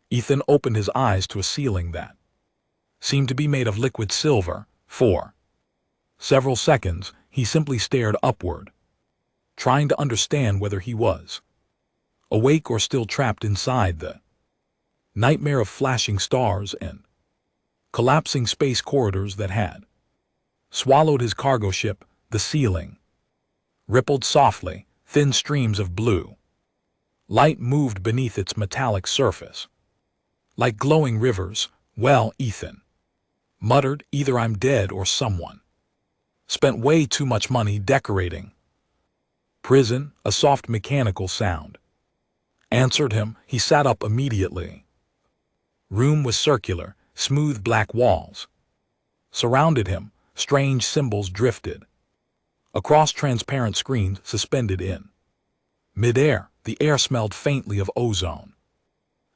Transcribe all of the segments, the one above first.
Ethan opened his eyes to a ceiling that seemed to be made of liquid silver. For several seconds, he simply stared upward, trying to understand whether he was awake or still trapped inside the nightmare of flashing stars and collapsing space corridors that had swallowed his cargo ship. The ceiling rippled softly, thin streams of blue light moved beneath its metallic surface, like glowing rivers. Well, Ethan muttered, either I'm dead or someone spent way too much money decorating prison. A soft mechanical sound answered him. He sat up immediately. Room was circular, smooth black walls surrounded him. Strange symbols drifted across transparent screens suspended in midair. The air smelled faintly of ozone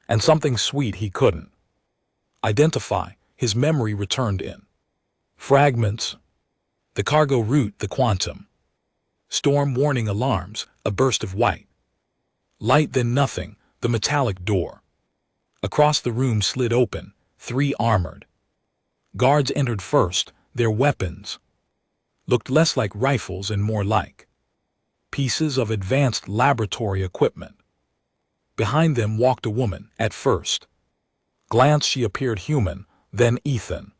and something sweet he couldn't identify. His memory returned in fragments. The cargo route, the quantum storm warning alarms, a burst of white light, then nothing. The metallic door across the room slid open. 3 armored guards entered first. Their weapons looked less like rifles and more like pieces of advanced laboratory equipment. Behind them walked a woman. At first glance she appeared human, then Ethan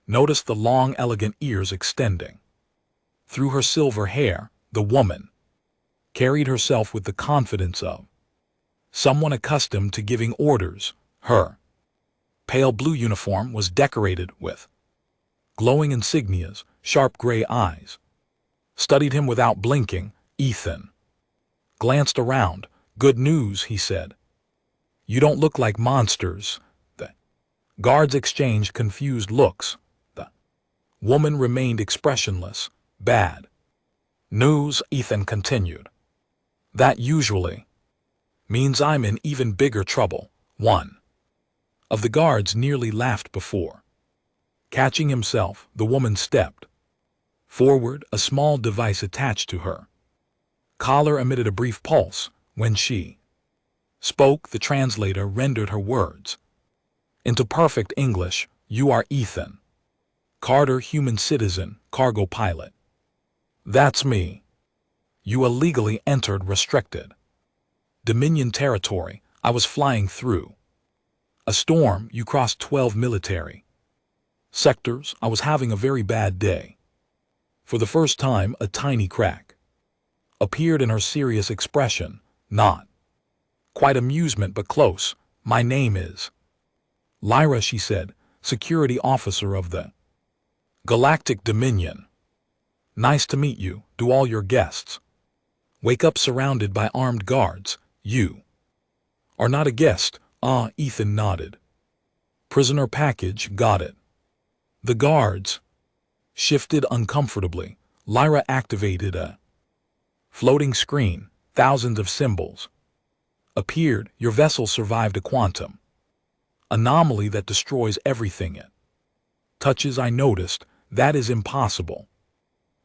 noticed the long, elegant ears extending through her silver hair. The woman carried herself with the confidence of someone accustomed to giving orders. Her pale blue uniform was decorated with glowing insignias. Sharp gray eyes studied him without blinking. Ethan glanced around. Good news, he said. You don't look like monsters. The guards exchanged confused looks. The woman remained expressionless. Bad news, Ethan continued. That usually means I'm in even bigger trouble. One of the guards nearly laughed before catching himself. The woman stepped forward. A small device attached to her collar emitted a brief pulse. When she spoke, the translator rendered her words into perfect English. You are Ethan Carter, human citizen, cargo pilot. That's me. You illegally entered restricted Dominion territory. I was flying through a storm. You crossed 12 military sectors. I was having a very bad day. For the first time, a tiny crack appeared in her serious expression. Not quite amusement, but close. My name is Lyra, she said, security officer of the Galactic Dominion. Nice to meet you. Do all your guests wake up surrounded by armed guards? You are not a guest. Ah, Ethan nodded. Prisoner package, got it. The guards shifted uncomfortably. Lyra activated a floating screen. Thousands of symbols appeared. Your vessel survived a quantum anomaly that destroys everything it touches. I noticed. That is impossible.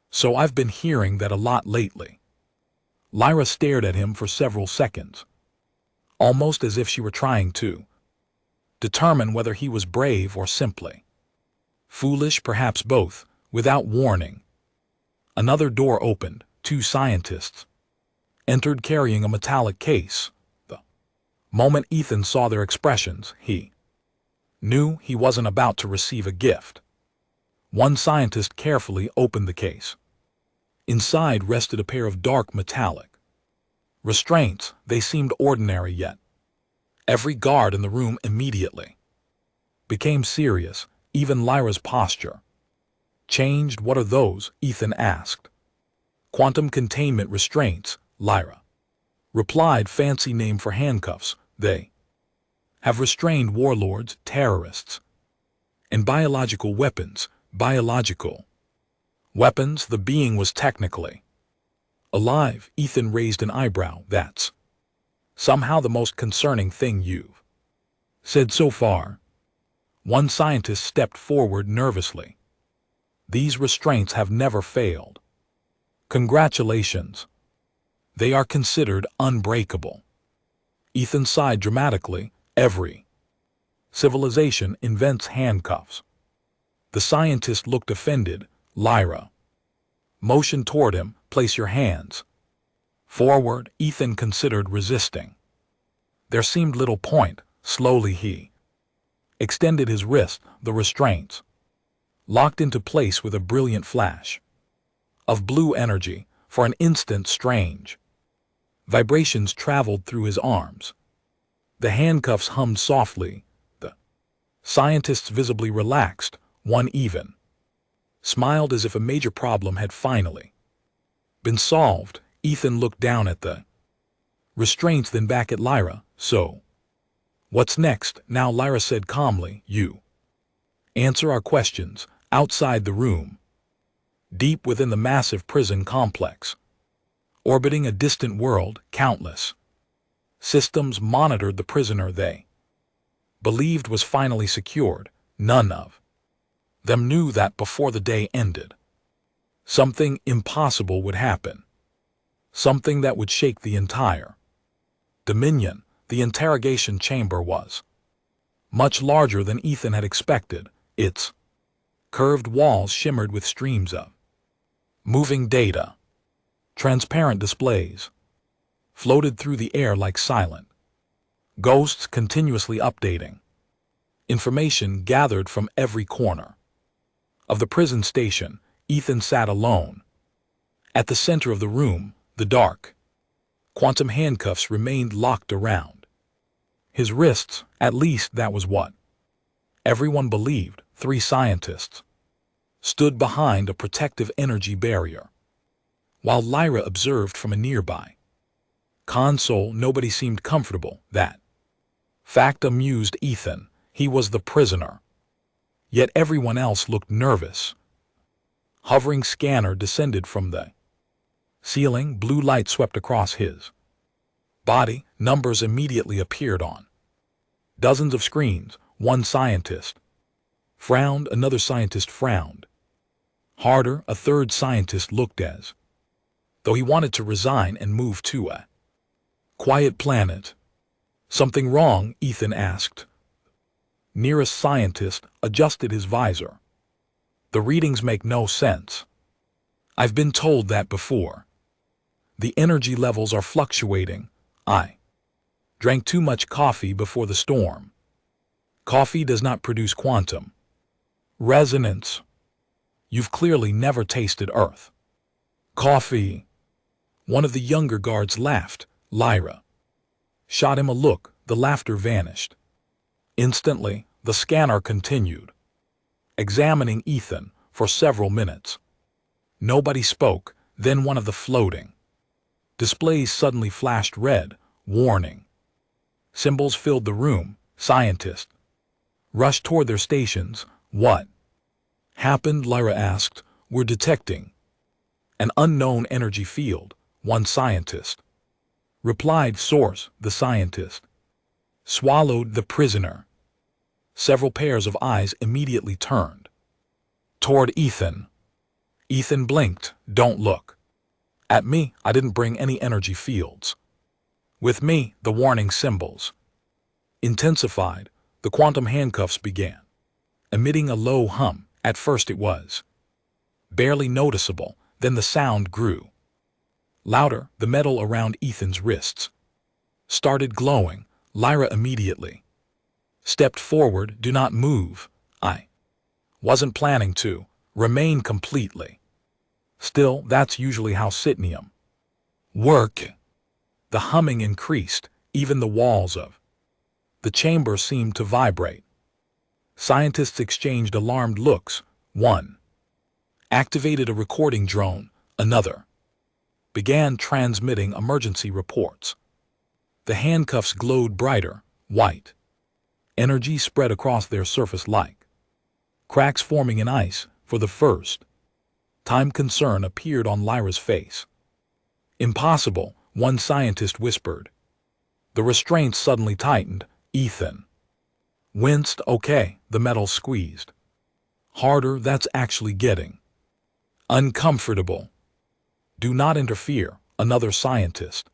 So I've been hearing that a lot lately. Lyra stared at him for several seconds, almost as if she were trying to determine whether he was brave or simply foolish, perhaps both. Without warning, another door opened. 2 scientists entered carrying a metallic case. The moment Ethan saw their expressions, he knew he wasn't about to receive a gift. One scientist carefully opened the case. Inside rested a pair of dark metallic restraints. They seemed ordinary, yet every guard in the room immediately became serious. Even Lyra's posture changed. What are those? Ethan asked. Quantum containment restraints, Lyra replied. Fancy name for handcuffs. They have restrained warlords, terrorists, and biological weapons. Biological weapons? The being was technically alive. Ethan raised an eyebrow. That's somehow the most concerning thing you've said so far. One scientist stepped forward nervously. These restraints have never failed. Congratulations. They are considered unbreakable. Ethan sighed dramatically. Every civilization invents handcuffs. The scientist looked offended. Lyra motioned toward him. Place your hands forward. Ethan considered resisting. There seemed little point. Slowly he extended his wrist. The restraints locked into place with a brilliant flash of blue energy. For an instant, strange vibrations traveled through his arms. The handcuffs hummed softly. The scientists visibly relaxed. One even smiled as if a major problem had finally been solved. Ethan looked down at the restraints, then back at Lyra. So, what's next? Now, Lyra said calmly. You answer our questions. Outside the room, deep within the massive prison complex, orbiting a distant world, countless systems monitored the prisoner they believed was finally secured. None of them knew that before the day ended, something impossible would happen. Something that would shake the entire Dominion. The interrogation chamber was much larger than Ethan had expected. Its curved walls shimmered with streams of moving data. Transparent displays floated through the air like silent ghosts, continuously updating information gathered from every corner of the prison station. Ethan sat alone. At the center of the room, the dark quantum handcuffs remained locked around his wrists. At least that was what everyone believed. 3 scientists stood behind a protective energy barrier, while Lyra observed from a nearby console. Nobody seemed comfortable. That fact amused Ethan. He was the prisoner, yet everyone else looked nervous. Hovering scanner descended from the ceiling. Blue light swept across his body. Numbers immediately appeared on dozens of screens. One scientist frowned. Another scientist frowned harder. A third scientist looked as though he wanted to resign and move to a quiet planet. Something wrong? Ethan asked. Nearest scientist adjusted his visor. The readings make no sense. I've been told that before. The energy levels are fluctuating. I drank too much coffee before the storm. Coffee does not produce quantum resonance. You've clearly never tasted Earth coffee. One of the younger guards laughed. Lyra shot him a look. The laughter vanished. Instantly, the scanner continued examining Ethan for several minutes. Nobody spoke. Then one of the floating displays suddenly flashed red. Warning symbols filled the room. Scientists rushed toward their stations. What happened? Lyra asked. We're detecting an unknown energy field. One scientist replied. Source? The scientist swallowed. The prisoner. Several pairs of eyes immediately turned toward Ethan. Ethan blinked. Don't look at me. I didn't bring any energy fields with me. The warning symbols intensified. The quantum handcuffs began emitting a low hum. At first it was barely noticeable. Then the sound grew louder. The metal around Ethan's wrists started glowing. Lyra immediately stepped forward. Do not move. I wasn't planning to. Remain completely still. That's usually how Sitnium work. The humming increased. Even the walls of the chamber seemed to vibrate. Scientists exchanged alarmed looks. One activated a recording drone. Another began transmitting emergency reports. The handcuffs glowed brighter. White energy spread across their surface like cracks forming in ice. For the first time, concern appeared on Lyra's face. Impossible, one scientist whispered. The restraints suddenly tightened. Ethan winced. Okay, the metal squeezed harder. That's actually getting uncomfortable. Do not interfere, another scientist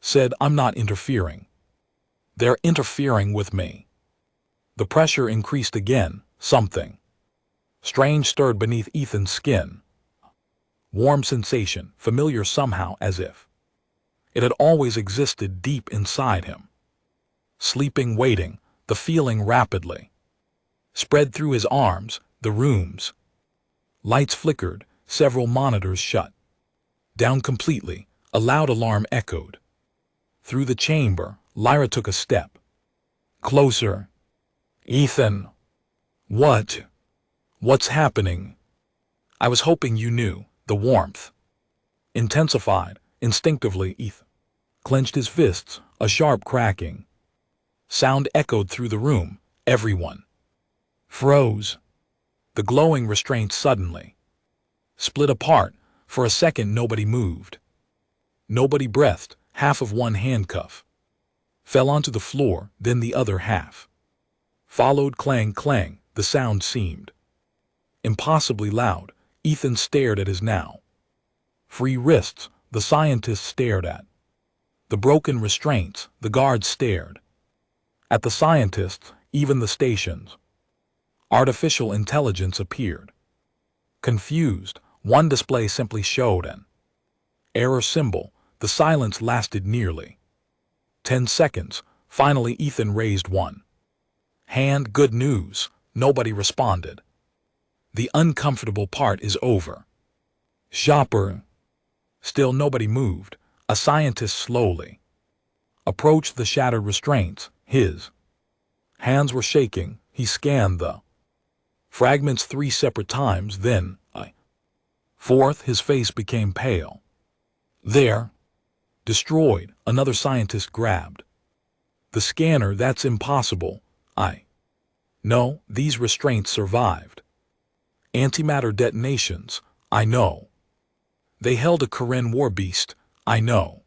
said. I'm not interfering. They're interfering with me. The pressure increased again. Something strange stirred beneath Ethan's skin. Warm sensation, familiar somehow, as if it had always existed deep inside him. Sleeping, waiting, the feeling rapidly spread through his arms, the rooms. Lights flickered, several monitors shut down completely. A loud alarm echoed through the chamber. Lyra took a step closer. Ethan, what's happening? I was hoping you knew. The warmth intensified. Instinctively, Ethan clenched his fists. A sharp cracking sound echoed through the room. Everyone froze. The glowing restraints suddenly split apart. For a second nobody moved. Nobody breathed. Half of one handcuff fell onto the floor, then the other half followed. Clang, clang. The sound seemed impossibly loud. Ethan stared at his now free wrists. The scientist stared at the broken restraints. The guards stared at the scientists. Even the station's artificial intelligence appeared confused. One display simply showed an error symbol. The silence lasted nearly 10 seconds. Finally, Ethan raised one hand. Good news. Nobody responded. The uncomfortable part is over. Shopper. Still nobody moved. A scientist slowly approached the shattered restraints. His hands were shaking. He scanned the fragments 3 separate times, then a fourth. His face became pale. There. Destroyed. Another scientist grabbed the scanner. That's impossible. No, these restraints survived antimatter detonations. I know. They held a Karen war beast. I know.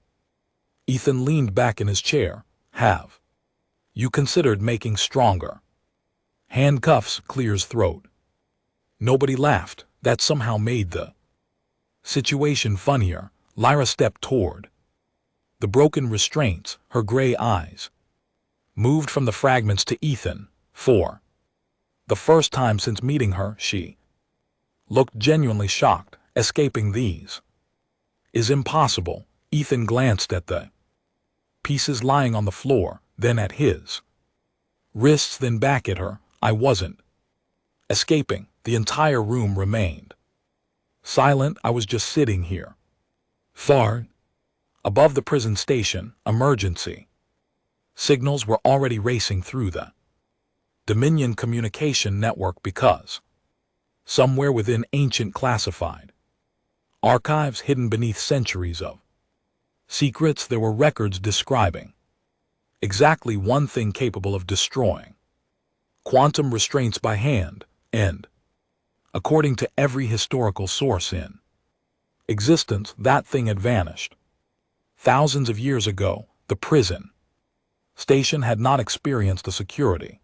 Ethan leaned back in his chair. Have you considered making stronger handcuffs? Clear's throat. Nobody laughed. That somehow made the situation funnier. Lyra stepped toward the broken restraints. Her gray eyes moved from the fragments to Ethan. For the first time since meeting her, she looked genuinely shocked. Escaping these is impossible. Ethan glanced at the pieces lying on the floor, then at his wrists, then back at her. I wasn't escaping. The entire room remained silent. I was just sitting here. Far above the prison station, emergency signals were already racing through the Dominion communication network because somewhere within ancient classified archives hidden beneath centuries of secrets, there were records describing exactly one thing capable of destroying quantum restraints by hand, and according to every historical source in existence, that thing had vanished. Thousands of years ago, the prison station had not experienced a security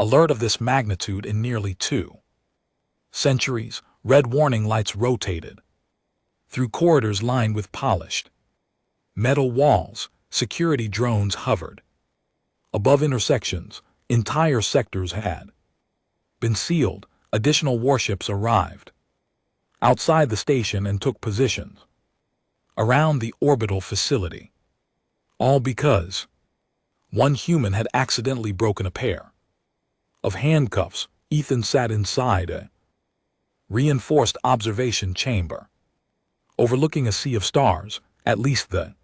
alert of this magnitude in nearly 2 centuries. Red warning lights rotated through corridors lined with polished metal walls. Security drones hovered above intersections. Entire sectors had been sealed. Additional warships arrived outside the station and took positions around the orbital facility. All because one human had accidentally broken a pair of handcuffs. Ethan sat inside a reinforced observation chamber, overlooking a sea of stars. At least the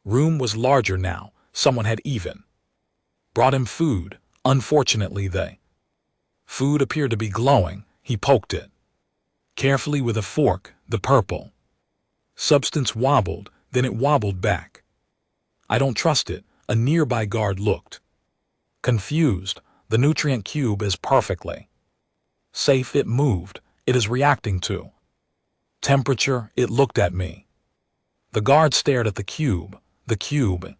room was larger now. Someone had even brought him food. Unfortunately, the food appeared to be glowing. He poked it carefully with a fork. The purple substance wobbled, then it wobbled back. I don't trust it. A nearby guard looked confused. The nutrient cube is perfectly safe. It moved. It is reacting to temperature. It looked at me. The guard stared at the cube. The cube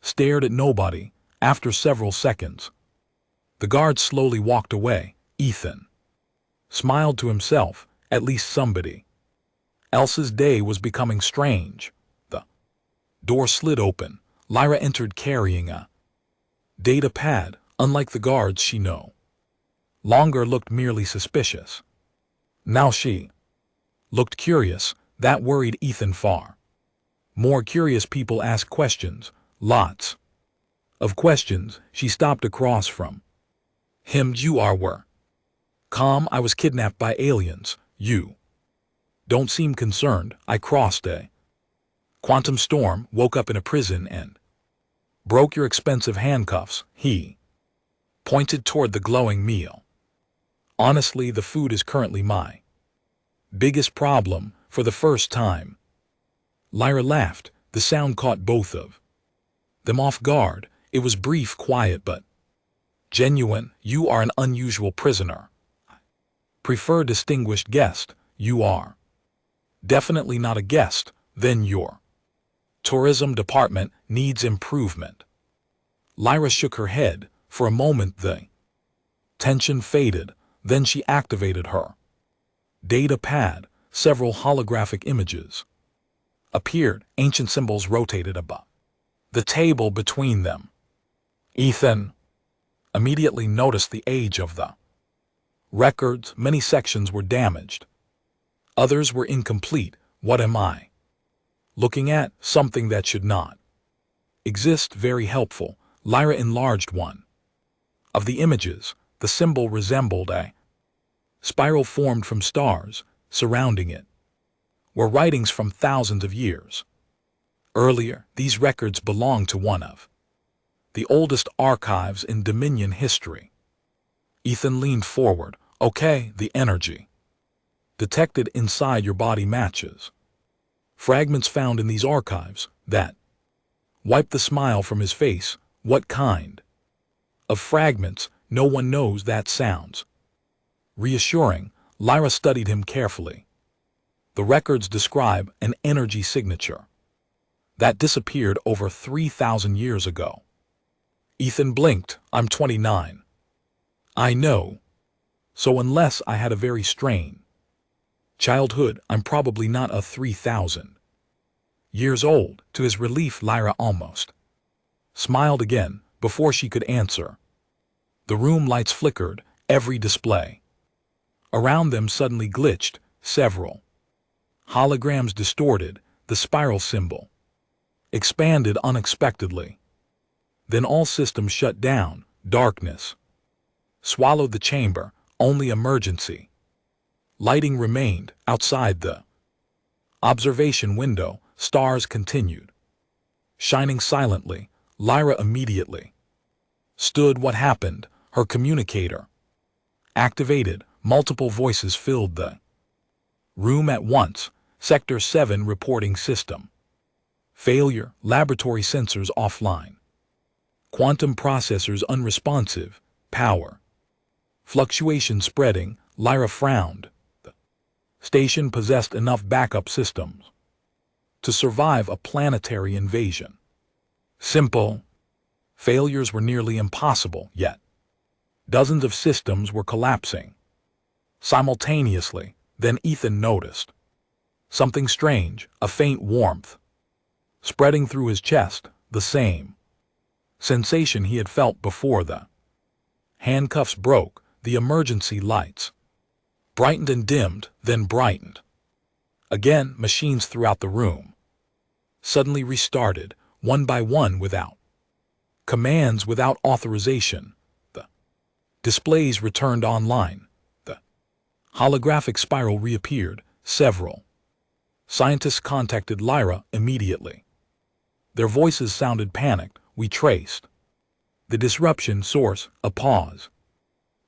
stared at nobody. After several seconds, the guard slowly walked away. Ethan smiled to himself. At least somebody else's day was becoming strange. The door slid open. Lyra entered carrying a data pad, unlike the guards she knew. Longer looked merely suspicious. Now she looked curious. That worried Ethan far. More curious people ask questions, lots of questions. She stopped across from him. You were calm. I was kidnapped by aliens. You don't seem concerned. I crossed a quantum storm, woke up in a prison and broke your expensive handcuffs. He pointed toward the glowing meal. Honestly, the food is currently my biggest problem. For the first time, Lyra laughed. The sound caught both of them off guard. It was brief, quiet, but genuine. You are an unusual prisoner. Prefer distinguished guest. You are definitely not a guest. Then your tourism department needs improvement. Lyra shook her head. For a moment the tension faded. Then she activated her data pad. Several holographic images appeared. Ancient symbols rotated above the table between them. Ethan immediately noticed the age of the records. Many sections were damaged. Others were incomplete. What am I looking at? Something that should not exist. Very helpful. Lyra enlarged one of the images. The symbol resembled a spiral formed from stars. Surrounding it were writings from thousands of years earlier. These records belonged to one of the oldest archives in Dominion history. Ethan leaned forward. Okay, the energy detected inside your body matches fragments found in these archives. That wiped the smile from his face. What kind of fragments? No one knows. That sounds reassuring. Lyra studied him carefully. The records describe an energy signature that disappeared over 3,000 years ago. Ethan blinked. I'm 29. I know. So unless I had a very strange childhood, I'm probably not a 3,000 years old. To his relief, Lyra almost smiled again before she could answer. The room lights flickered. Every display around them suddenly glitched. Several holograms distorted. The spiral symbol expanded unexpectedly. Then all systems shut down. Darkness swallowed the chamber. Only emergency lighting remained. Outside the observation window, stars continued shining silently. Lyra immediately stood. What happened? Her communicator activated. Multiple voices filled the room at once. Sector 7 reporting system failure. Laboratory sensors offline. Quantum processors unresponsive. Power fluctuation spreading. Lyra frowned. The station possessed enough backup systems to survive a planetary invasion. Simple failures were nearly impossible, yet dozens of systems were collapsing simultaneously. Then Ethan noticed something strange. A faint warmth spreading through his chest. The same sensation he had felt before the handcuffs broke. The emergency lights brightened and dimmed, then brightened again. Machines throughout the room suddenly restarted, one by one, without commands, without authorization. The displays returned online. The holographic spiral reappeared. Several scientists contacted Lyra immediately. Their voices sounded panicked. We traced the disruption source. A pause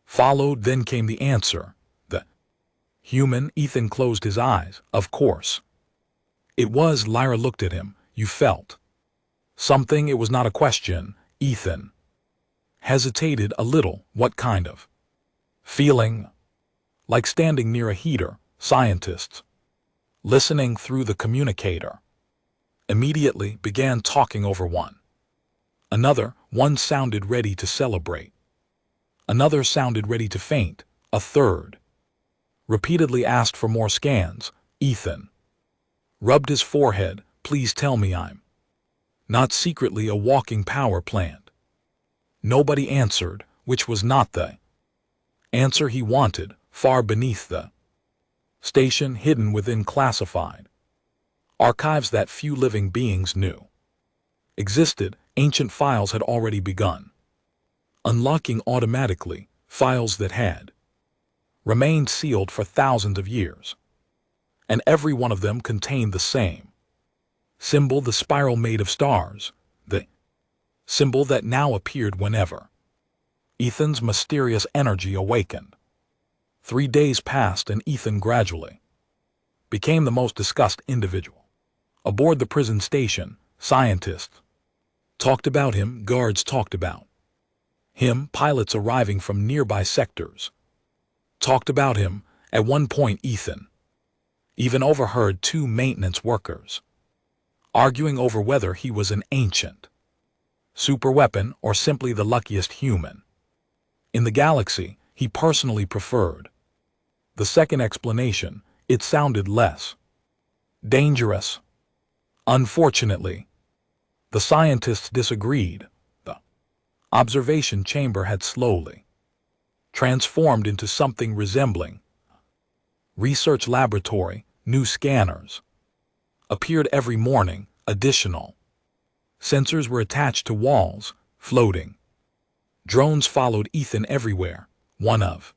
followed, then came the answer. The human. Ethan closed his eyes. Of course it was. Lyra looked at him. You felt something. It was not a question. Ethan hesitated a little. What kind of feeling? Like standing near a heater. Scientists, listening through the communicator, immediately began talking over one another. One sounded ready to celebrate. Another sounded ready to faint. A third repeatedly asked for more scans. Ethan rubbed his forehead. Please tell me I'm not secretly a walking power plant. Nobody answered, which was not the answer he wanted, far beneath the station, hidden within classified archives that few living beings knew existed. Ancient files had already begun unlocking automatically, files that had remained sealed for thousands of years, and every one of them contained the same symbol, the spiral made of stars, the symbol that now appeared whenever Ethan's mysterious energy awakened. 3 days passed, and Ethan gradually became the most discussed individual aboard the prison station. Scientists talked about him, guards talked about him, pilots arriving from nearby sectors talked about him. At one point, Ethan even overheard 2 maintenance workers arguing over whether he was an ancient superweapon or simply the luckiest human in the galaxy. He personally preferred the second explanation. It sounded less dangerous. Unfortunately, the scientists disagreed. The observation chamber had slowly transformed into something resembling a research laboratory. New scanners appeared every morning. Additional sensors were attached to walls. Floating drones followed Ethan everywhere. One of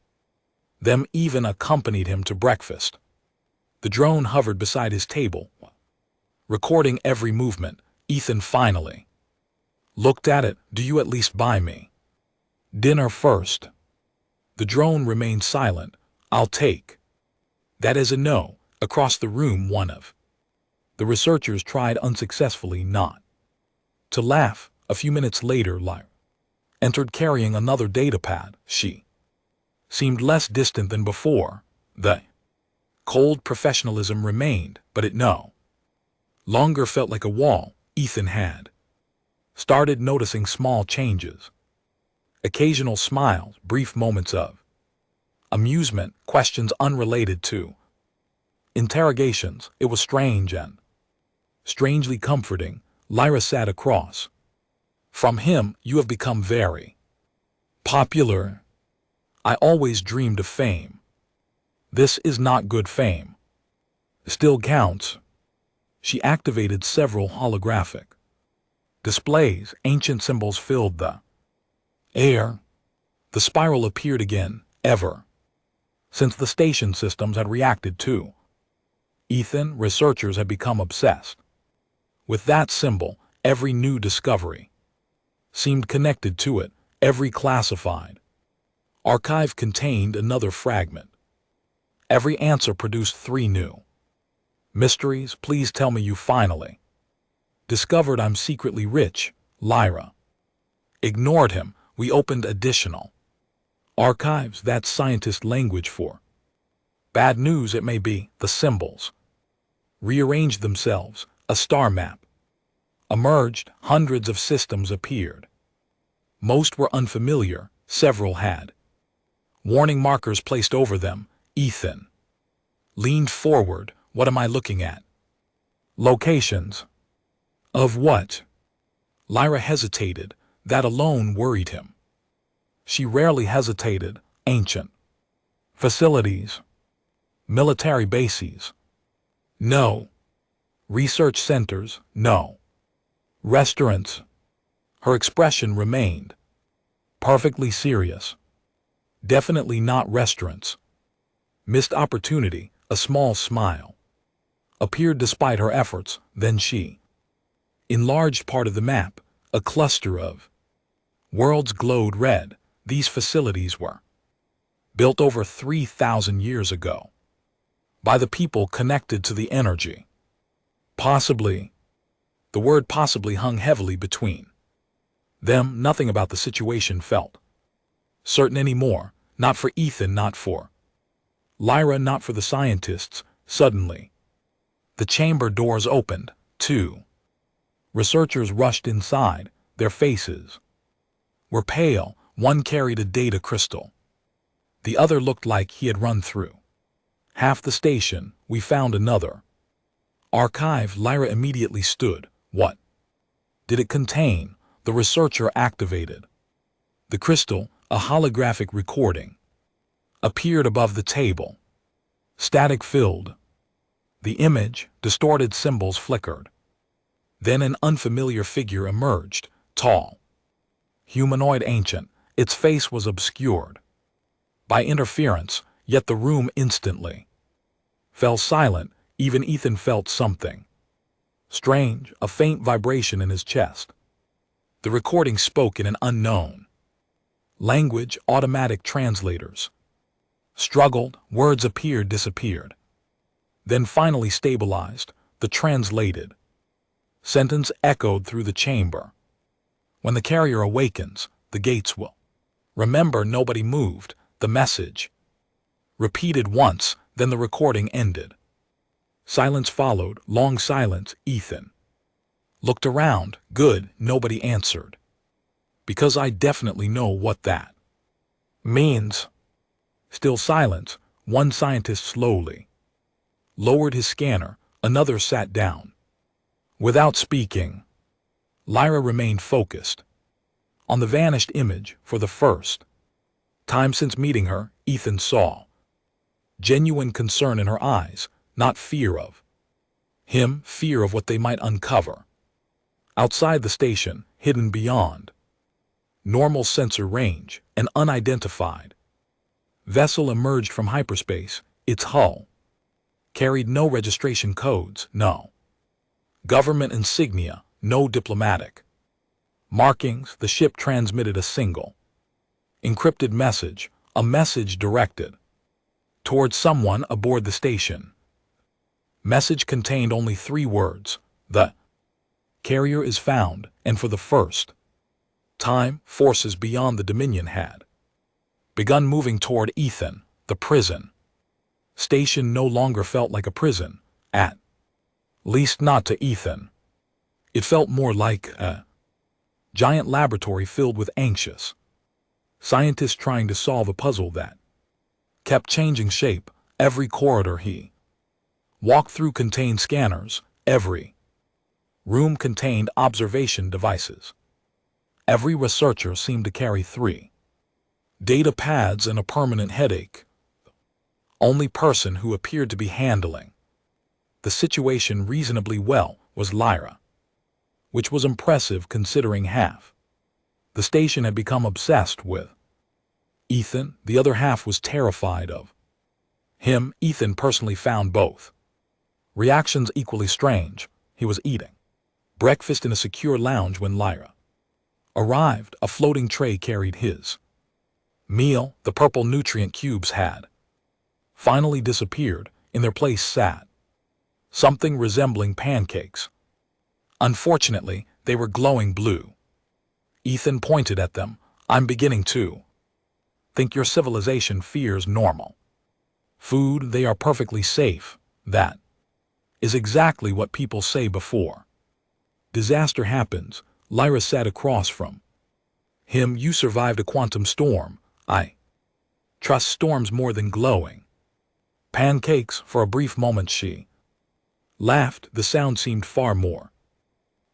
them even accompanied him to breakfast. The drone hovered beside his table, recording every movement. Ethan finally looked at it. "Do you at least buy me dinner first?" The drone remained silent. "I'll take that as a no." Across the room, one of the researchers tried unsuccessfully not to laugh. A few minutes later, Lyra entered carrying another datapad. She seemed less distant than before. The cold professionalism remained, but it no longer felt like a wall. Ethan had started noticing small changes. Occasional smiles, brief moments of amusement, questions unrelated to interrogations. It was strange and strangely comforting. Lyra sat across from him. "You have become very popular. I always dreamed of fame. This is not good fame. Still counts." She activated several holographic displays. Ancient symbols filled the air. The spiral appeared again. Ever since the station systems had reacted to Ethan, researchers had become obsessed with that symbol. Every new discovery seemed connected to it. Every classified archive contained another fragment. Every answer produced 3 new mysteries. "Please tell me you finally discovered I'm secretly rich." Lyra ignored him. "We opened additional archives. That's scientist language for bad news. It may be." The symbols rearranged themselves. A star map emerged. Hundreds of systems appeared. Most were unfamiliar. Several had warning markers placed over them. Ethan leaned forward. "What am I looking at?" "Locations." "Of what?" Lyra hesitated. That alone worried him. She rarely hesitated. "Ancient facilities. Military bases. No. Research centers. No. Restaurants." Her expression remained perfectly serious. "Definitely not restaurants." Missed opportunity. A small smile appeared despite her efforts. Then she enlarged part of the map. A cluster of worlds glowed red. These facilities were built over 3,000 years ago by the people connected to the energy. Possibly. The word possibly hung heavily between them. Nothing about the situation felt certain anymore. Not for Ethan, not for Lyra, not for the scientists. Suddenly, the chamber doors opened. 2 researchers rushed inside. Their faces were pale. One carried a data crystal. The other looked like he had run through half the station. "We found another archive." Lyra immediately stood. "What did it contain? The researcher activated. The crystal, a holographic recording, appeared above the table. Static filled the image, distorted symbols flickered. Then an unfamiliar figure emerged, tall, humanoid, ancient. Its face was obscured by interference, yet the room instantly fell silent. Even Ethan felt something strange, a faint vibration in his chest. The recording spoke in an unknown language. Automatic translators struggled, words appeared, disappeared, then finally stabilized. The translated sentence echoed through the chamber. When the carrier awakens, the gates will remember. Nobody moved. The message repeated once, then the recording ended. Silence followed, long silence. Ethan looked around. Good, nobody answered. Because I definitely know what that means. Still silence. One scientist slowly lowered his scanner. Another sat down. Without speaking, Lyra remained focused on the vanished image. For the first time since meeting her, Ethan saw genuine concern in her eyes, not fear of him, fear of what they might uncover. Outside the station, hidden beyond normal sensor range, an unidentified vessel emerged from hyperspace. Its hull carried no registration codes, no government insignia, no diplomatic markings. The ship transmitted a single encrypted message, a message directed towards someone aboard the station. Message contained only 3 words: the carrier is found. And for the first time, forces beyond the Dominion had begun moving toward Ethan. The prison station no longer felt like a prison, at least not to Ethan. It felt more like a giant laboratory filled with anxious scientists trying to solve a puzzle that kept changing shape. Every corridor he walked through contained scanners. Every room contained observation devices. Every researcher seemed to carry 3 data pads and a permanent headache. The only person who appeared to be handling the situation reasonably well was Lyra, which was impressive considering half the station had become obsessed with Ethan. The other half was terrified of him. Ethan personally found both reactions equally strange. He was eating breakfast in a secure lounge when Lyra arrived. A floating tray carried his meal. The purple nutrient cubes had finally disappeared. In their place sat something resembling pancakes. Unfortunately, they were glowing blue. Ethan pointed at them. I'm beginning to think your civilization fears normal food. They are perfectly safe. That is exactly what people say before disaster happens. Lyra sat across from him. You survived a quantum storm. I trust storms more than glowing pancakes. For a brief moment she laughed. The sound seemed far more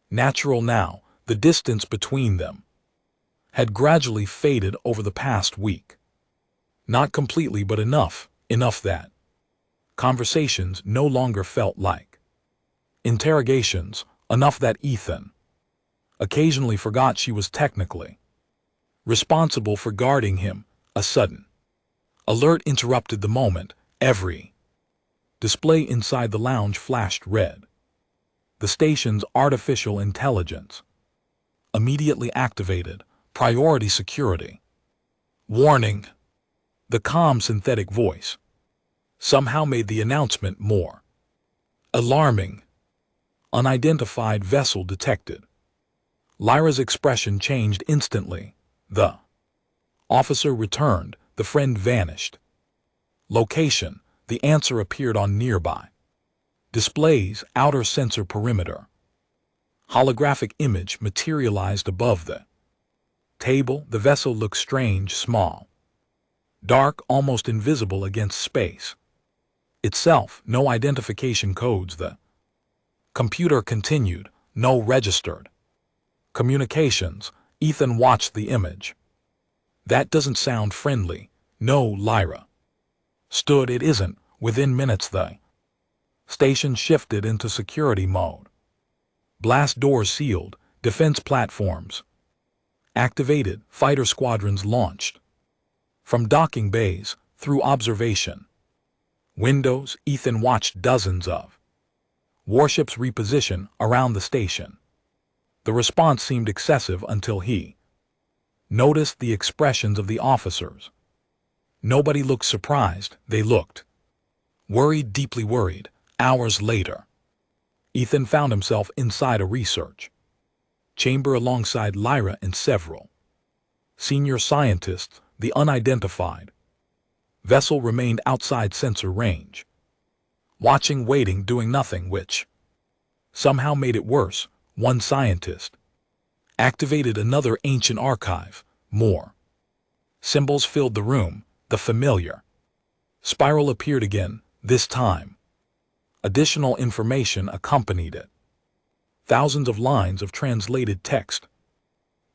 natural now. The distance between them had gradually faded over the past week. Not completely, but enough that conversations no longer felt like interrogations, enough that Ethan occasionally forgot she was technically responsible for guarding him. A sudden alert interrupted the moment. Every display inside the lounge flashed red. The station's artificial intelligence immediately activated. Priority security. Warning. The calm synthetic voice somehow made the announcement more alarming. Unidentified vessel detected. Lyra's expression changed instantly. The officer returned. The friend vanished. Location. The answer appeared on nearby displays. Outer sensor perimeter. Holographic image materialized above the table. The vessel looked strange, small, dark, almost invisible against space itself. No identification codes. The computer continued. No registered Communications. Ethan watched the image. That doesn't sound friendly. No, Lyra. Stood it isn't. Within minutes the station shifted into security mode. Blast doors sealed, defense platforms activated, fighter squadrons launched. From docking bays, through observation windows, Ethan watched dozens of warships reposition around the station. The response seemed excessive until he noticed the expressions of the officers. Nobody looked surprised, they looked worried, deeply worried. Hours later, Ethan found himself inside a research chamber alongside Lyra and several senior scientists. The unidentified vessel remained outside sensor range, watching, waiting, doing nothing, which somehow made it worse. One scientist activated another ancient archive. More symbols filled the room. The familiar spiral appeared again, this time. Additional information accompanied it. Thousands of lines of translated text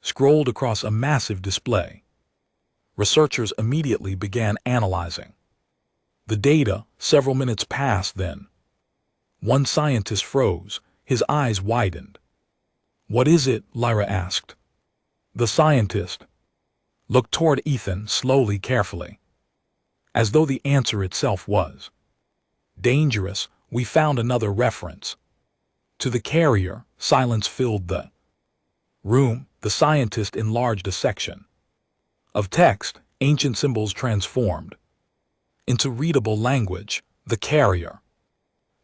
scrolled across a massive display. Researchers immediately began analyzing the data. Several minutes passed, then one scientist froze, his eyes widened. "What is it?" Lyra asked. The scientist looked toward Ethan slowly, carefully, as though the answer itself was dangerous. "We found another reference to the carrier." Silence filled the room. The scientist enlarged a section of text, ancient symbols transformed into readable language. "The carrier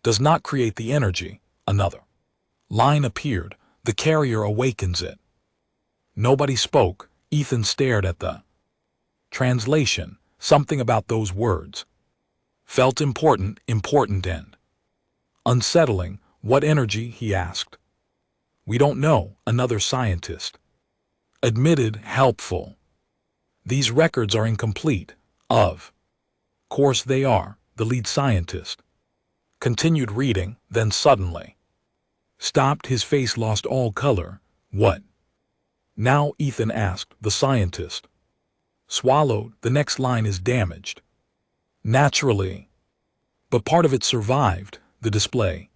does not create the energy." Another line appeared. "The carrier awakens it." Nobody spoke. Ethan stared at the translation. Something about those words felt important and unsettling. "What energy?" he asked. "We don't know," another scientist admitted, helpful. "These records are incomplete." Of course they are. The lead scientist continued reading, then suddenly stopped. His face lost all color. "What now?" Ethan asked. The scientist swallowed. "The next line is damaged. Naturally. But part of it survived." The display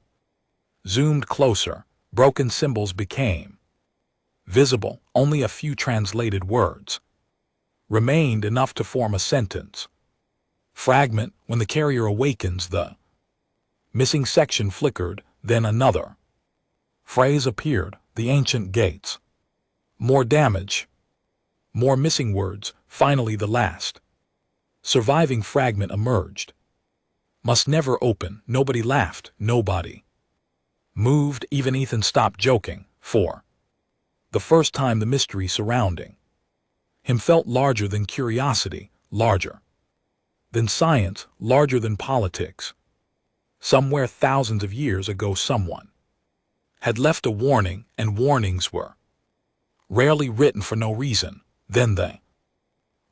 zoomed closer. Broken symbols became visible. Only a few translated words remained, enough to form a sentence. Fragment. "When the carrier awakens, the missing section flickered." Then another phrase appeared. "The ancient gates. More damage. More missing words." Finally the last surviving fragment emerged. "Must never open." Nobody laughed. Nobody moved. Even Ethan stopped joking. For the first time, the mystery surrounding him felt larger than curiosity, larger than science, larger than politics. Somewhere thousands of years ago, someone had left a warning, and warnings were rarely written for no reason. Then the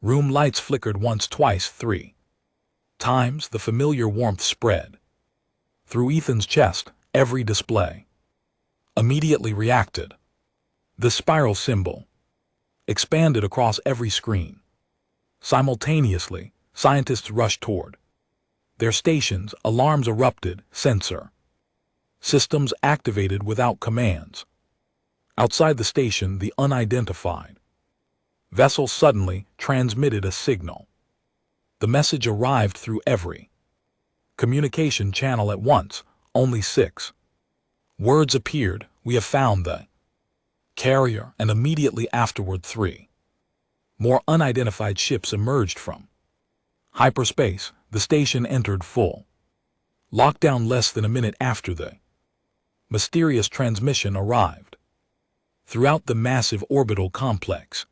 room lights flickered once, twice, three times. The familiar warmth spread through Ethan's chest. Every display immediately reacted. The spiral symbol expanded across every screen. Simultaneously, scientists rushed toward their stations. Alarms erupted. Sensor systems activated without commands. Outside the station, the unidentified vessel suddenly transmitted a signal. The message arrived through every communication channel at once. Only 6 words appeared. "We have found the carrier," and immediately afterward 3 more unidentified ships emerged from hyperspace. The station entered full lockdown less than a minute after the mysterious transmission arrived. Throughout the massive orbital complex,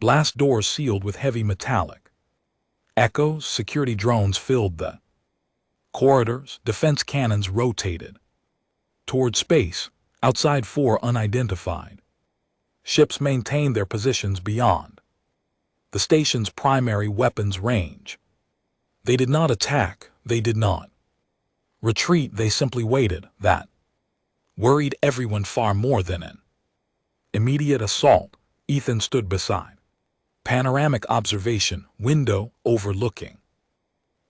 blast doors sealed with heavy metallic echoes. Security drones filled the corridors. Defense cannons rotated toward space. Outside, 4 unidentified ships maintained their positions beyond the station's primary weapons range. They did not attack. They did not retreat. They simply waited. That worried everyone far more than an Immediate assault. Ethan stood beside. Panoramic observation, window overlooking.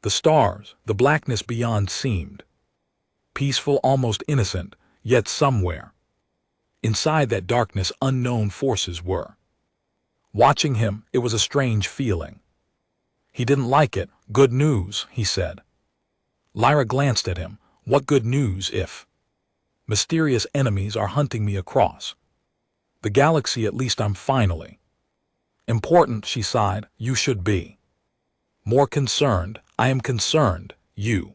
The stars, the blackness beyond seemed peaceful, almost innocent, yet somewhere inside that darkness unknown forces were watching him. It was a strange feeling. He didn't like it. Good news, he said. Lyra glanced at him. What good news if mysterious enemies are hunting me across the galaxy? At least I'm finally important, she sighed. You should be more concerned. I am concerned. You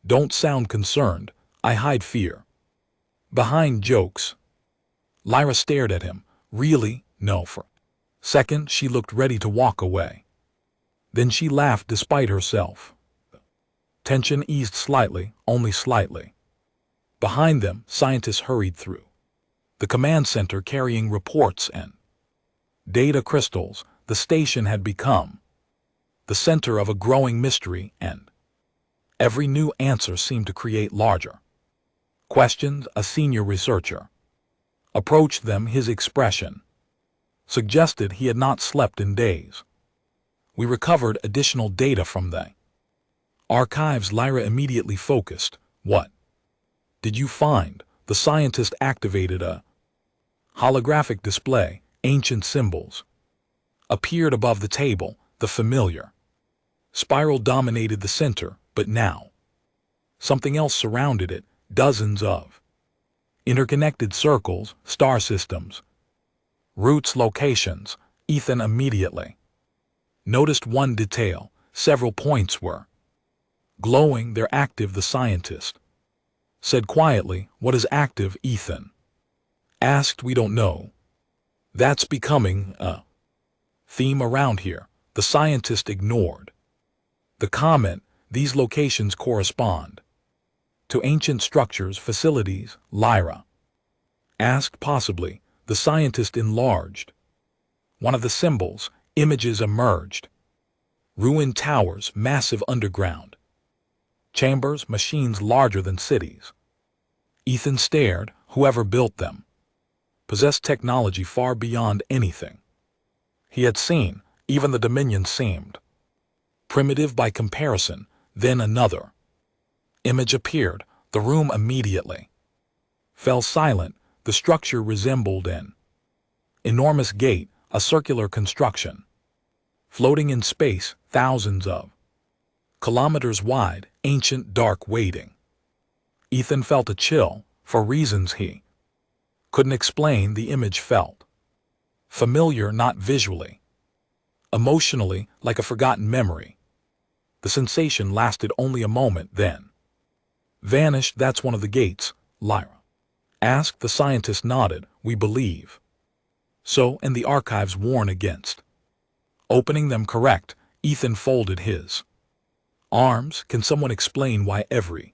don't sound concerned. I hide fear behind jokes. Lyra stared at him. Really? No. For a second she looked ready to walk away. Then she laughed despite herself. Tension eased slightly, only slightly. Behind them, scientists hurried through the command center carrying reports and data crystals. The station had become the center of a growing mystery, and every new answer seemed to create larger questions. A senior researcher approached them. His expression suggested he had not slept in days. We recovered additional data from the archives. Lyra immediately focused. What did you find? The scientist activated a holographic display. Ancient symbols appeared above the table. The familiar spiral dominated the center, but now something else surrounded it. Dozens of interconnected circles, star systems, routes, locations. Ethan immediately noticed one detail. Several points were glowing. They're active, the scientist said quietly. What is active? Ethan asked. We don't know. That's becoming a theme around here. The scientist ignored the comment. These locations correspond to ancient structures, facilities. Lyra asked. Possibly. The scientist enlarged one of the symbols. Images emerged. Ruined towers, massive underground chambers, machines larger than cities. Ethan stared. Whoever built them possessed technology far beyond anything he had seen. Even the Dominion seemed primitive by comparison. Then another image appeared. The room immediately fell silent. The structure resembled an enormous gate, a circular construction floating in space, thousands of kilometers wide, ancient, dark, waiting. Ethan felt a chill. For reasons he couldn't explain, the image felt familiar, not visually, emotionally, like a forgotten memory. The sensation lasted only a moment, then vanished. That's one of the gates, Lyra asked. The scientist nodded. We believe so, and the archives warn against opening them. Correct. Ethan folded his arms. Can someone explain why every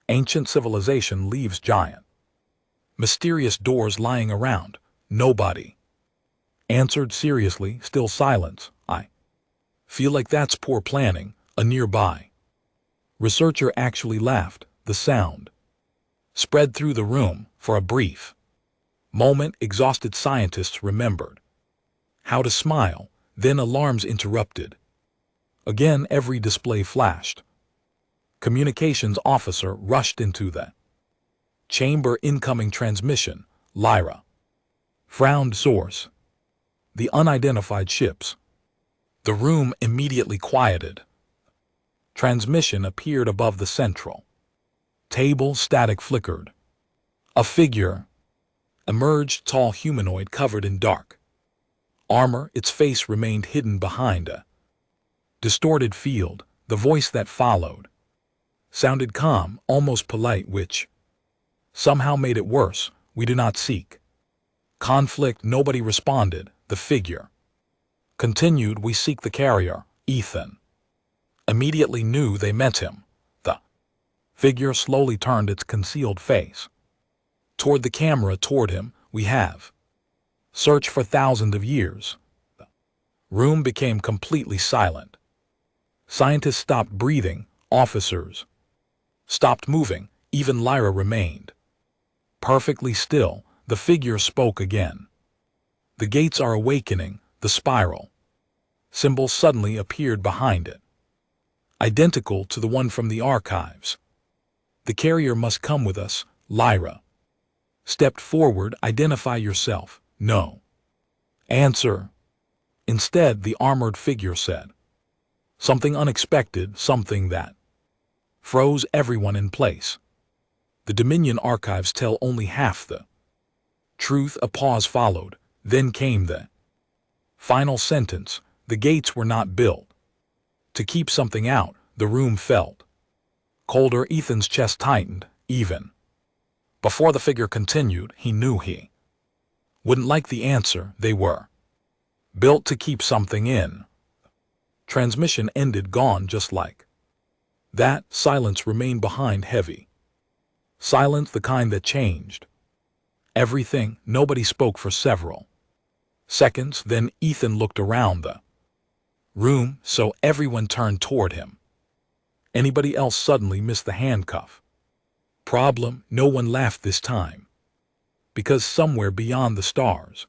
ancient civilization leaves giant, mysterious doors lying around? Nobody answered. Seriously, still silence. I feel like that's poor planning. A nearby researcher actually laughed. The sound spread through the room. For a brief moment, exhausted scientists remembered how to smile. Then alarms interrupted. Again, every display flashed. Communications officer rushed into the chamber. Incoming transmission. Lyra frowned. Source: the unidentified ships. The room immediately quieted. Transmission appeared above the central table. Static flickered. A figure emerged, tall, humanoid, covered in dark armor. Its face remained hidden behind a distorted field. The voice that followed sounded calm, almost polite, which somehow made it worse. We do not seek conflict. Nobody responded. The figure continued. We seek the carrier. Ethan immediately knew they meant him. The figure slowly turned its concealed face toward the camera, toward him. We have searched for thousands of years. The room became completely silent. Scientists stopped breathing. Officers stopped moving. Even Lyra remained perfectly still. The figure spoke again. The gates are awakening, the spiral symbol suddenly appeared behind it, identical to the one from the archives. The carrier must come with us, Lyra. Stepped forward, identify yourself. No. Answer. Instead, the armored figure said. Something unexpected, something that froze everyone in place. The Dominion archives tell only half the truth. A pause followed, then came the final sentence. The gates were not built to keep something out. The room felt colder. Ethan's chest tightened. Even before the figure continued, he knew he wouldn't like the answer. They were built to keep something in. Transmission ended, gone just like that. Silence remained behind, heavy silence, the kind that changed everything. Nobody spoke for several seconds. Then Ethan looked around the room, so everyone turned toward him. Anybody else suddenly missed the handcuff problem? No one laughed this time, because somewhere beyond the stars,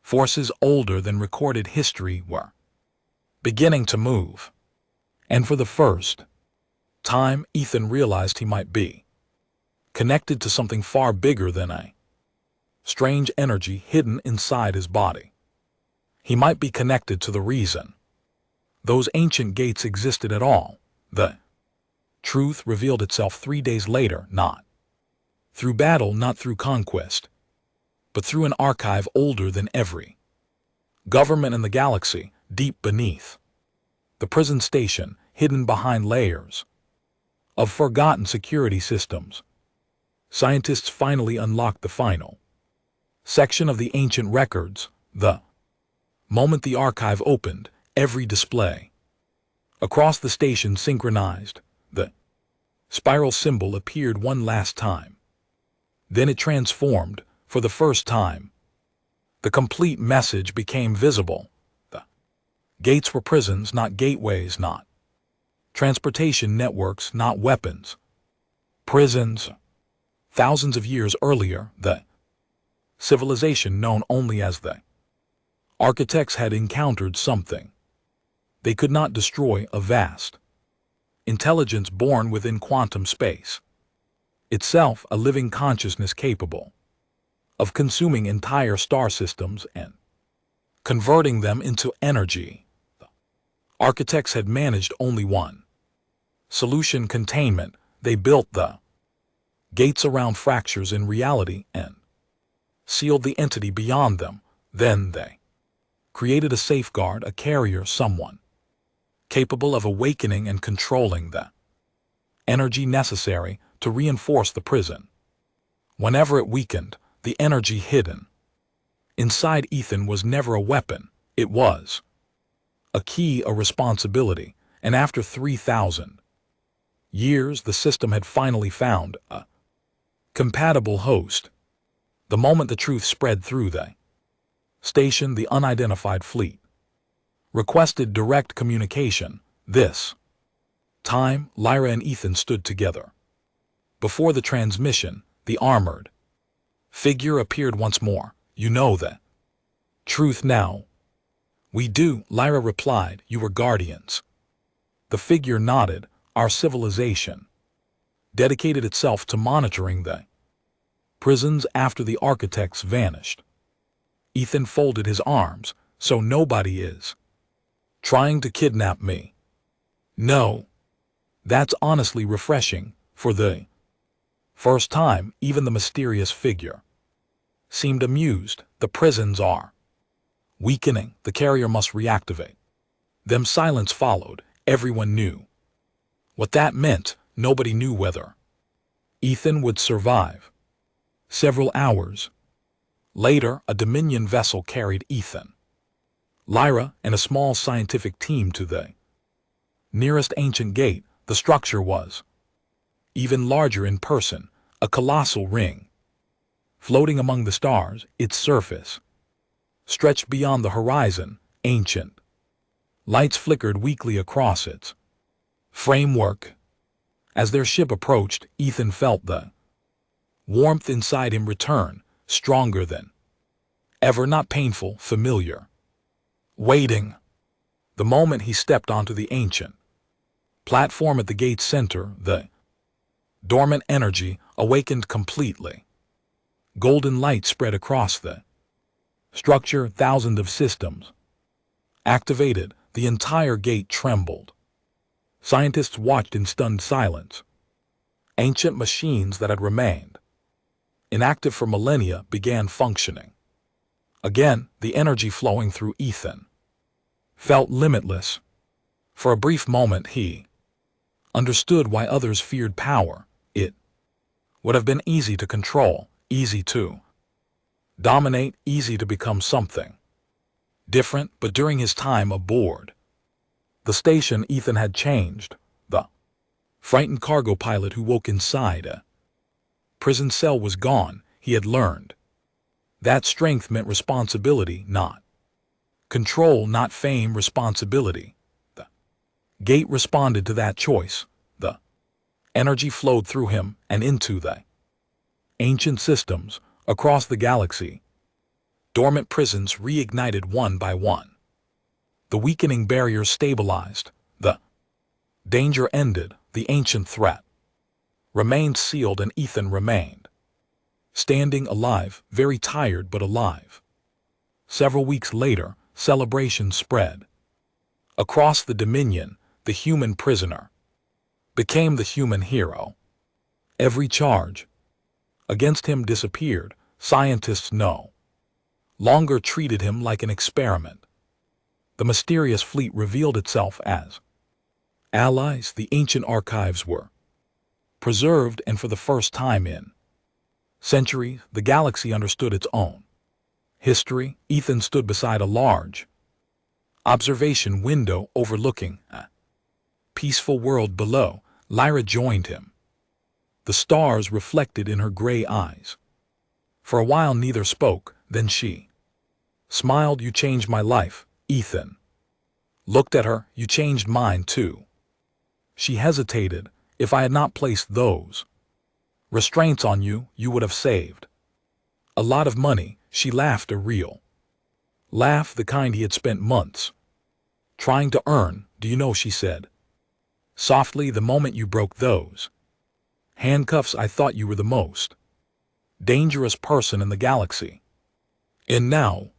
forces older than recorded history were beginning to move. And for the first time, Ethan realized he might be connected to something far bigger than a strange energy hidden inside his body. He might be connected to the reason those ancient gates existed at all. The truth revealed itself 3 days later, not through battle, not through conquest, but through an archive older than every government in the galaxy. Deep beneath the prison station, hidden behind layers of forgotten security systems, scientists finally unlocked the final section of the ancient records. The moment the archive opened, every display across the station synchronized. The spiral symbol appeared one last time. Then it transformed for the first time. The complete message became visible. The gates were prisons, not gateways, not transportation networks, not weapons. Prisons. Thousands of years earlier, the civilization known only as the architects had encountered something they could not destroy, a vast intelligence born within quantum space, itself a living consciousness capable of consuming entire star systems and converting them into energy. The architects had managed only one solution: containment. They built the gates around fractures in reality and sealed the entity beyond them. Then they created a safeguard, a carrier, someone capable of awakening and controlling the energy necessary to reinforce the prison. Whenever it weakened, the energy hidden inside Ethan was never a weapon. It was a key, a responsibility. And after 3,000 years, the system had finally found a compatible host. The moment the truth spread through the station, the unidentified fleet requested direct communication. This time, Lyra and Ethan stood together. Before the transmission, the armored figure appeared once more. You know the truth now? We do, Lyra replied. You were guardians. The figure nodded. Our civilization dedicated itself to monitoring the prisons after the architects vanished. Ethan folded his arms. So nobody is trying to kidnap me? No. That's honestly refreshing. For the first time, even the mysterious figure seemed amused. The prisons are weakening. The carrier must reactivate them. Silence followed. Everyone knew what that meant. Nobody knew whether Ethan would survive. Several hours later, a Dominion vessel carried Ethan, Lyra, and a small scientific team to the nearest ancient gate. The structure was even larger in person, a colossal ring floating among the stars. Its surface stretched beyond the horizon. Ancient lights flickered weakly across its framework. As their ship approached, Ethan felt the warmth inside him return. stronger than ever, not painful, familiar. Waiting. The moment he stepped onto the ancient platform at the gate's center, the dormant energy awakened completely. Golden light spread across the structure, thousands of systems activated, the entire gate trembled. Scientists watched in stunned silence. Ancient machines that had remained inactive for millennia began functioning. Again, the energy flowing through Ethan felt limitless. For a brief moment he understood why others feared power. It would have been easy to control, easy to dominate, easy to become something different, but during his time aboard the station, Ethan had changed. The frightened cargo pilot who woke inside a prison cell was gone. He had learned that strength meant responsibility, not control, not fame, responsibility. The gate responded to that choice. The energy flowed through him and into the ancient systems across the galaxy. Dormant prisons reignited one by one. The weakening barriers stabilized. The danger ended. The ancient threat remained sealed, and Ethan remained standing, alive, very tired but alive. Several weeks later, celebration spread across the Dominion. The human prisoner became the human hero. Every charge against him disappeared. Scientists no longer treated him like an experiment. The mysterious fleet revealed itself as allies. The ancient archives were preserved, and for the first time in centuries, the galaxy understood its own history. Ethan stood beside a large observation window overlooking a peaceful world below. Lyra joined him. The stars reflected in her gray eyes. For a while neither spoke, then she smiled. "You changed my life." Ethan looked at her. "You changed mine too." She hesitated. "If I had not placed those restraints on you, you would have saved a lot of money." She laughed, a real laugh, the kind he had spent months trying to earn. "Do you know," she said softly, "the moment you broke those handcuffs, I thought you were the most dangerous person in the galaxy. And now,"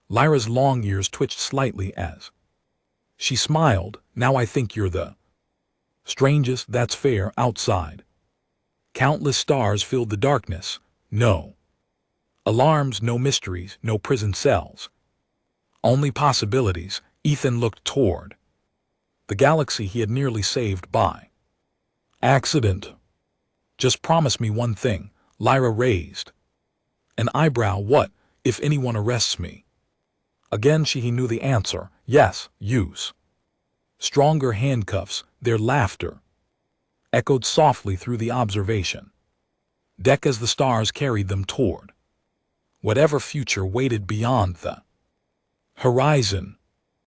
Lyra's long ears twitched slightly as she smiled, "now I think you're the strangest." "That's fair." Outside, countless stars filled the darkness. No alarms, no mysteries, no prison cells. Only possibilities. Ethan looked toward the galaxy he had nearly saved by accident. "Just promise me one thing." Lyra raised an eyebrow. "What? If anyone arrests me again?" He knew the answer. "Yes, use stronger handcuffs." Their laughter echoed softly through the observation deck as the stars carried them toward whatever future waited beyond the horizon.